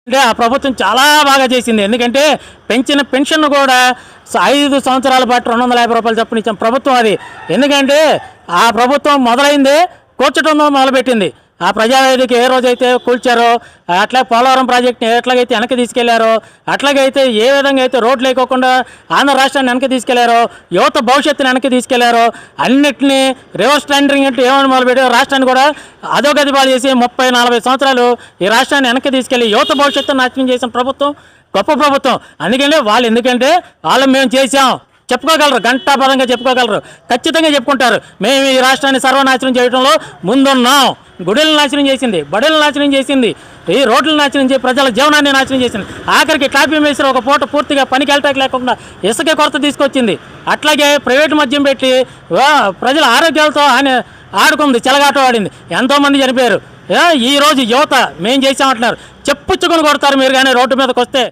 అంటే ఆ ప్రభుత్వం చాలా బాగా చేసింది. ఎందుకంటే పెంచిన పెన్షన్ కూడా 5 సంవత్సరాల పాటు 250 రూపాయలు చొప్పున ఇచ్చాం ప్రభుత్వం అది. ఎందుకంటే ఆ ప్రభుత్వం మొదలైందే కూర్చడంతో మొదలుపెట్టింది. ఆ ప్రజావేదిక ఏ రోజైతే కూల్చారో, అట్లా పోలవరం ప్రాజెక్ట్ని ఎట్లాగైతే వెనక్కి తీసుకెళ్లారో, అట్లాగైతే ఏ విధంగా అయితే రోడ్లు లేకోకుండా ఆంధ్ర రాష్ట్రాన్ని వెనక్కి తీసుకెళ్లారో, యువత భవిష్యత్తుని వెనక్కి తీసుకెళ్లారో, అన్నింటినీ రివర్స్ టెండరింగ్ అంటే ఏమని మొదలుపెట్టారో రాష్ట్రాన్ని కూడా అధోగతి పాలు చేసి 30-40 సంవత్సరాలు ఈ రాష్ట్రాన్ని వెనక్కి తీసుకెళ్లి యువత భవిష్యత్తును నాశనం చేసిన ప్రభుత్వం గొప్ప ప్రభుత్వం. అందుకని ఎందుకంటే వాళ్ళు మేము చేసాం చెప్పుకోగలరు, గంటాపరంగా చెప్పుకోగలరు, ఖచ్చితంగా చెప్పుకుంటారు. మేము ఈ రాష్ట్రాన్ని సర్వనాశనం చేయడంలో ముందున్నాం. గుడులను నాశనం చేసింది, బడులను నాశనం చేసింది, ఈ రోడ్లు నాశనం చేసి ప్రజల జీవనాన్ని నాశనం చేసింది. ఆఖరికి టాపీ మేస్త్రి ఒక పూట పూర్తిగా పనికి వెళ్ళటానికి లేకుండా ఇసుక కొరత తీసుకొచ్చింది. అట్లాగే ప్రైవేటు మద్యం పెట్టి ప్రజల ఆరోగ్యాలతో ఆడుకుంది, చెలగాట ఆడింది, ఎంతోమంది చనిపోయారు. ఈరోజు యువత మేము చేసామంటున్నారు, చెప్పుచ్చుకొని కొడతారు మీరు కానీ రోడ్డు మీదకి వస్తే.